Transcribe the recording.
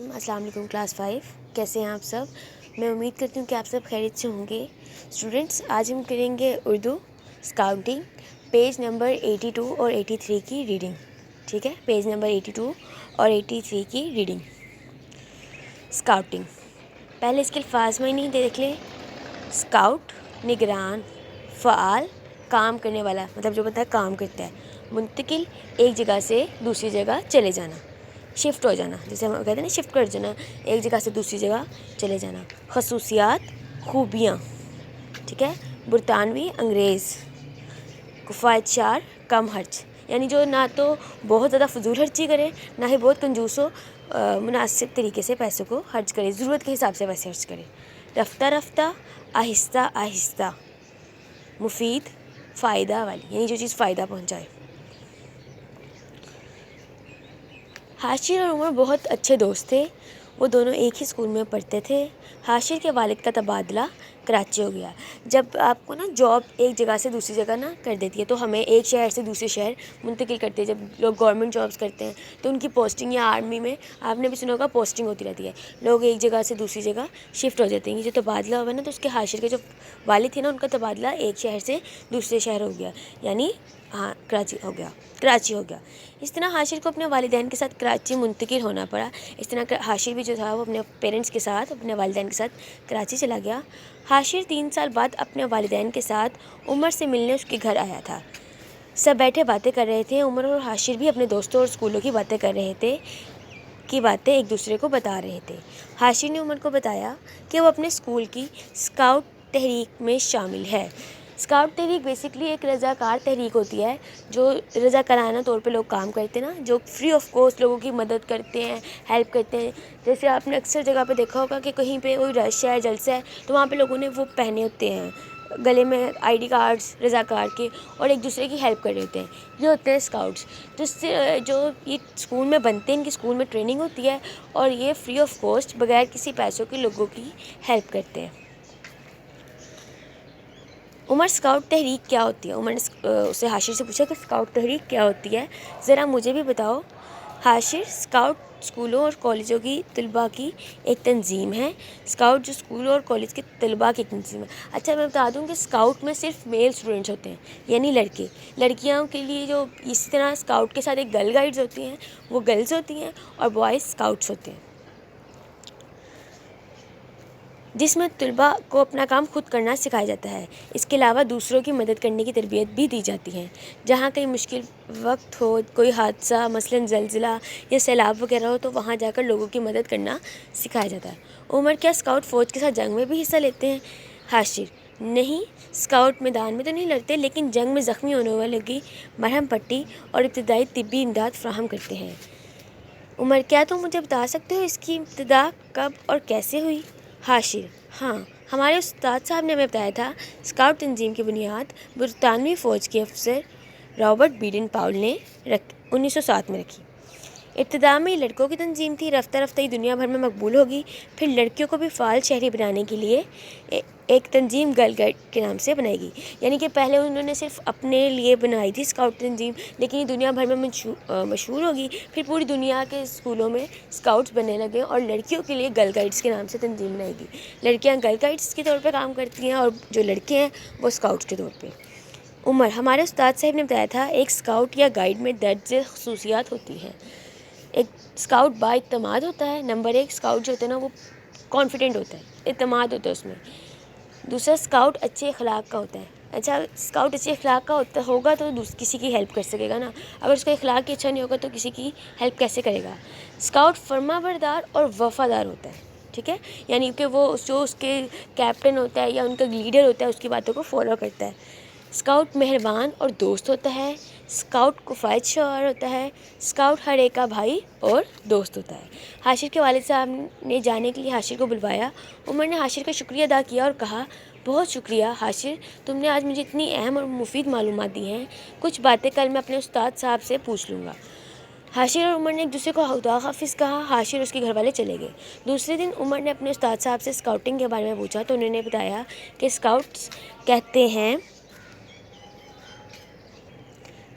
السلام علیکم کلاس 5، کیسے ہیں آپ سب؟ میں امید کرتی ہوں کہ آپ سب خیریت سے ہوں گے۔ اسٹوڈنٹس، آج ہم کریں گے اردو اسکاؤٹنگ، پیج نمبر 82 اور 83 کی ریڈنگ۔ ٹھیک ہے، پیج نمبر 82 اور 83 کی ریڈنگ۔ اسکاؤٹنگ، پہلے اس کے الفاظ میں نہیں دیکھ لیں۔ اسکاؤٹ، نگران، فعال، کام کرنے والا، مطلب جو بندہ کام کرتا ہے۔ منتقل، ایک جگہ سے دوسری جگہ چلے جانا، شفٹ ہو جانا، جیسے ہم کہتے ہیں نا شفٹ کر جانا، ایک جگہ سے دوسری جگہ چلے جانا۔ خصوصیات، خوبیاں، ٹھیک ہے۔ برطانوی، انگریز۔ کفایت شار، کم خرچ، یعنی جو نہ تو بہت زیادہ فضول خرچی کرے، نہ ہی بہت کنجوس ہو، مناسب طریقے سے پیسوں کو خرچ کرے، ضرورت کے حساب سے پیسے خرچ کرے۔ رفتہ رفتہ، آہستہ آہستہ۔ مفید، فائدہ والی، یعنی جو چیز فائدہ پہنچائے۔ حاشر اور عمر بہت اچھے دوست تھے، وہ دونوں ایک ہی اسکول میں پڑھتے تھے۔ حاشر کے والد کا تبادلہ کراچی ہو گیا۔ جب آپ کو نا جاب ایک جگہ سے دوسری جگہ نا کر دیتی ہے تو ہمیں ایک شہر سے دوسرے شہر منتقل کرتے ہیں۔ جب لوگ گورنمنٹ جابس کرتے ہیں تو ان کی پوسٹنگ، یا آرمی میں آپ نے بھی سنا ہوگا پوسٹنگ ہوتی رہتی ہے، لوگ ایک جگہ سے دوسری جگہ شفٹ ہو جاتے ہیں۔ یہ جو تبادلہ ہوا نا تو اس کے حاشر کے جو والد تھے نا ان کا تبادلہ ایک شہر سے دوسرے شہر ہو گیا، یعنی کراچی ہو گیا۔ اس طرح حاشر کو اپنے والدین کے ساتھ کراچی منتقل ہونا پڑا۔ اس طرح حاشر بھی جو تھا وہ اپنے پیرنٹس کے ساتھ، اپنے والدین کے ساتھ کراچی چلا گیا۔ حاشر 3 سال بعد اپنے والدین کے ساتھ عمر سے ملنے اس کے گھر آیا تھا۔ سب بیٹھے باتیں کر رہے تھے۔ عمر اور حاشر بھی اپنے دوستوں اور اسکولوں کی باتیں ایک دوسرے کو بتا رہے تھے۔ حاشر نے عمر کو بتایا کہ وہ اپنے اسکول کی اسکاؤٹ تحریک میں شامل ہے۔ اسکاؤٹ تحریک بیسکلی ایک رضاکار تحریک ہوتی ہے، جو رضاکارانہ طور پہ لوگ کام کرتے ہیں نا، جو فری آف کاسٹ لوگوں کی مدد کرتے ہیں، ہیلپ کرتے ہیں۔ جیسے آپ نے اکثر جگہ پہ دیکھا ہوگا کہ کہیں پہ کوئی رش ہے، جلسہ ہے، تو وہاں پہ لوگوں نے وہ پہنے ہوتے ہیں گلے میں ID کارڈز رضاکار کے، اور ایک دوسرے کی ہیلپ کر رہے ہوتے ہیں۔ یہ ہوتے ہیں اسکاؤٹس، جس سے جو یہ اسکول میں بنتے ہیں، ان کی اسکول میں ٹریننگ ہوتی ہے، اور یہ فری آف کاسٹ بغیر کسی پیسوں کے لوگوں کی ہیلپ کرتے ہیں۔ عمر، اسکاؤٹ تحریک کیا ہوتی ہے؟ عمر نے اسے حاشر سے پوچھا کہ اسکاؤٹ تحریک کیا ہوتی ہے، ذرا مجھے بھی بتاؤ۔ حاشر، اسکاؤٹ اسکولوں اور کالجوں کی طلباء کی ایک تنظیم ہے۔ اسکاؤٹ جو اسکولوں اور کالج کے طلباء کی تنظیم ہے۔ اچھا، میں بتا دوں کہ اسکاؤٹ میں صرف میل اسٹوڈنٹس ہوتے ہیں، یعنی لڑکے۔ لڑکیوں کے لیے جو اسی طرح اسکاؤٹ کے ساتھ ایک گرل گائیڈز ہوتی ہیں، وہ گرلز ہوتی ہیں، اور بوائز اسکاؤٹس ہوتے ہیں، جس میں طلباء کو اپنا کام خود کرنا سکھایا جاتا ہے۔ اس کے علاوہ دوسروں کی مدد کرنے کی تربیت بھی دی جاتی ہے۔ جہاں کئی مشکل وقت ہو، کوئی حادثہ مثلاً زلزلہ یا سیلاب وغیرہ ہو، تو وہاں جا کر لوگوں کی مدد کرنا سکھایا جاتا ہے۔ عمر، کیا اسکاؤٹ فوج کے ساتھ جنگ میں بھی حصہ لیتے ہیں؟ حاشر، نہیں، اسکاؤٹ میدان میں تو نہیں لڑتے، لیکن جنگ میں زخمی ہونے والوں کی مرہم پٹی اور ابتدائی طبی امداد فراہم کرتے ہیں۔ عمر، کیا تم مجھے بتا سکتے ہو اس کی ابتدا کب اور کیسے ہوئی؟ حاشر، ہاں، ہمارے استاد صاحب نے ہمیں بتایا تھا۔ اسکاؤٹ تنظیم کی بنیاد برطانوی فوج کے افسر رابرٹ بیڈن پاؤل نے 1907 میں رکھی۔ ابتدا میں یہ لڑکوں کی تنظیم تھی، رفتہ رفتہ یہ دنیا بھر میں مقبول ہوگی، پھر لڑکیوں کو بھی فعال شہری بنانے کے لیے ایک تنظیم گرل گائیڈ کے نام سے بنائی گئی۔ یعنی کہ پہلے انہوں نے صرف اپنے لیے بنائی تھی اسکاؤٹ تنظیم، لیکن یہ دنیا بھر میں مشہور ہوگی، پھر پوری دنیا کے اسکولوں میں اسکاؤٹس بننے لگے، اور لڑکیوں کے لیے گرل گائیڈس کے نام سے تنظیم بنائی گئی۔ لڑکیاں گرل گائیڈس کے طور پہ کام کرتی ہیں، اور جو لڑکے ہیں وہ اسکاؤٹس کے طور پہ۔ عمر، ہمارے استاد صاحب نے بتایا تھا ایک اسکاؤٹ یا گائیڈ میں درج خصوصیات ہوتی ہیں۔ ایک اسکاؤٹ با اعتماد ہوتا ہے۔ نمبر 1، اسکاؤٹ جو ہوتا ہے نا وہ کانفیڈنٹ ہوتا ہے، اعتماد ہوتا ہے اس میں۔ دوسرا، اسکاؤٹ اچھے اخلاق کا ہوتا ہے۔ اچھا، اسکاؤٹ اچھے اخلاق کا ہوگا تو کسی کی ہیلپ کر سکے گا نا، اگر اس کا اخلاق ہی اچھا نہیں ہوگا تو کسی کی ہیلپ کیسے کرے گا۔ اسکاؤٹ فرما بردار اور وفادار ہوتا ہے، ٹھیک ہے، یعنی کہ وہ جو اس کے کیپٹن ہوتا ہے یا ان کا لیڈر ہوتا ہے اس کی باتوں کو فالو کرتا ہے۔ اسکاؤٹ مہربان اور دوست ہوتا ہے۔ اسکاؤٹ کفایت شعار ہوتا ہے۔ اسکاؤٹ ہر ایک کا بھائی اور دوست ہوتا ہے۔ حاشر کے والد صاحب نے جانے کے لیے حاشر کو بلوایا۔ عمر نے حاشر کا شکریہ ادا کیا اور کہا، بہت شکریہ حاشر، تم نے آج مجھے اتنی اہم اور مفید معلومات دی ہیں، کچھ باتیں کل میں اپنے استاد صاحب سے پوچھ لوں گا۔ حاشر اور عمر نے ایک دوسرے کو خدا حافظ کہا۔ حاشر اور اس کے گھر والے چلے گئے۔ دوسرے دن عمر نے اپنے استاد صاحب سے اسکاؤٹنگ کے بارے میں پوچھا تو انہوں نے بتایا کہ اسکاؤٹس کہتے ہیں